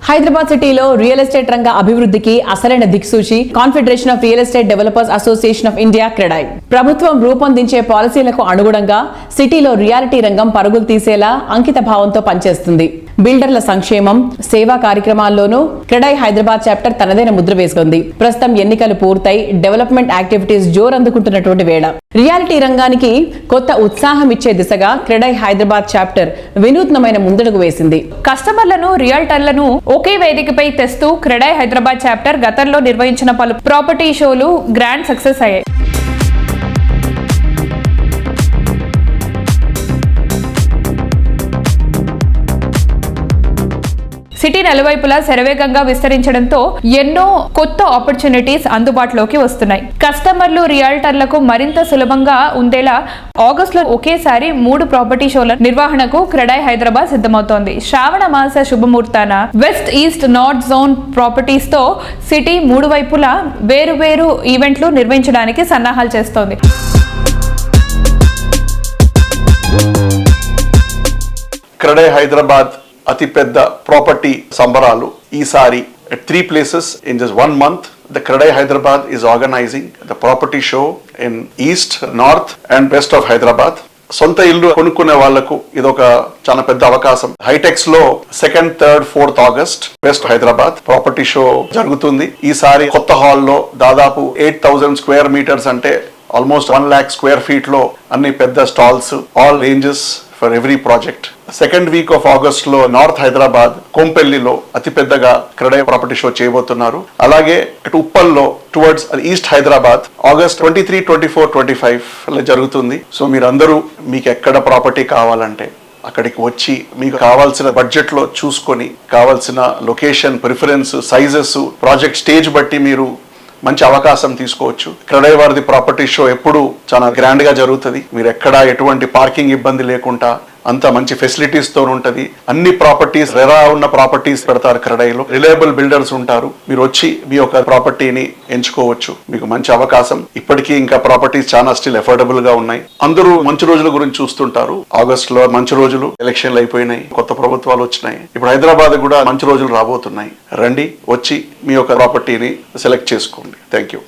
హైదరాబాద్ సిటీలో real estate రంగ అభివృద్ధికి అసలైన దిక్సూచి confederation of real estate developers association of India CREDAI ప్రభుత్వం రూపొందించే పాలసీలకు అనుగుణంగా సిటీలో రియాలిటీ రంగం పరుగులు తీసేలా అంకిత భావంతో పనిచేస్తుంది. బిల్డర్ల సంక్షేమం, సేవా కార్యక్రమాల్లోనూ క్రెడాయ్ హైదరాబాద్ చాప్టర్ తనదైన ముద్ర వేసుకుంది. ప్రస్తుతం ఎన్నికలు పూర్తయి డెవలప్మెంట్ యాక్టివిటీస్ జోరందుకుంటున్నటువంటి వేళ రియాలిటీ రంగానికి కొత్త ఉత్సాహం ఇచ్చే దిశగా క్రెడాయ్ హైదరాబాద్ చాప్టర్ వినూత్నమైన ముందడుగు వేసింది. కస్టమర్లను, రియల్టర్లను ఒకే వేదికపై తెస్తూ క్రెడాయ్ హైదరాబాద్ చాప్టర్ గతంలో నిర్వహించిన పలు ప్రాపర్టీ షోలు గ్రాండ్ సక్సెస్ అయ్యాయి. సిటీ నలువైపులా శరవేగంగా విస్తరించడంతో ఎన్నో కొత్త ఆపర్చునిటీస్ అందుబాటులోకి వస్తున్నాయి. కస్టమర్లు, రియాల్టర్లకు మరింత సులభంగా ఉండేలా ఆగస్టులో ఒకేసారి 3 ప్రాపర్టీ షోల నిర్వహణకు క్రెడాయ్ హైదరాబాద్ సిద్ధమవుతోంది. శ్రావణ మాస శుభముహూర్తాన west, east, north zone properties తో సిటీ 3 వైపులా వేరు ఈవెంట్లు నిర్వహించడానికి సన్నాహాలు చేస్తోంది. క్రెడాయ్ హైదరాబాద్ అతి పెద్ద ప్రాపర్టీ సంబరాలు ఈసారి at 3 places in just 1 month. The Credai Hyderabad is organizing the property show in east, north and west of Hyderabad. సొంత ఇల్లు కొనుక్కునే వాళ్లకు ఇదొక చాలా పెద్ద అవకాశం. హైటెక్స్ లో 2nd, 3rd, 4th August west Hyderabad property show జరుగుతుంది. ఈసారి కొత్త హాల్లో దాదాపు 8,000 స్క్వేర్ మీటర్స్ అంటే ఆల్మోస్ట్ 1 lakh స్క్వేర్ ఫీట్ లో అన్ని పెద్ద stalls, all ranges for every project. 2nd week of August లో నార్త్ హైదరాబాద్ కొంపెల్లిలో అతిపెద్దగా క్రెడాయ్ ప్రాపర్టీ షో చేయబోతున్నారు. అలాగే అటు ఉప్పల్లో టువర్డ్స్ ఈస్ట్ హైదరాబాద్ ఆగస్ట్ 23, 24, 25 జరుగుతుంది. సో మీరందరూ మీకు ఎక్కడ ప్రాపర్టీ కావాలంటే అక్కడికి వచ్చి మీకు కావాల్సిన బడ్జెట్ లో చూసుకొని కావాల్సిన location, preference, sizes, project stage బట్టి మీరు మంచి అవకాశం తీసుకోవచ్చు. క్రెడాయ్ వారిది ప్రాపర్టీ షో ఎప్పుడు చాలా గ్రాండ్ గా జరుగుతుంది. మీరు ఎక్కడ ఎటువంటి పార్కింగ్ ఇబ్బంది లేకుండా అంత మంచి ఫెసిలిటీస్ తో ఉంటది. అన్ని ప్రాపర్టీస్, రెరా ఉన్న ప్రాపర్టీస్ పెడతారు క్రెడాయ్లో. రిలయబుల్ బిల్డర్స్ ఉంటారు. మీరు వచ్చి మీ యొక్క ప్రాపర్టీని ఎంచుకోవచ్చు. మీకు మంచి అవకాశం. ఇప్పటికీ ఇంకా ప్రాపర్టీస్ చాలా స్టిల్ అఫోర్డబుల్ గా ఉన్నాయి. అందరూ మంచి రోజుల గురించి చూస్తుంటారు. ఆగస్ట్ లో మంచి రోజులు, ఎలక్షన్లు అయిపోయినాయి, కొత్త ప్రభుత్వాలు వచ్చినాయి. ఇప్పుడు హైదరాబాద్ కూడా మంచి రోజులు రాబోతున్నాయి. రండి, వచ్చి మీ యొక్క ప్రాపర్టీని సెలెక్ట్ చేసుకోండి. Thank you.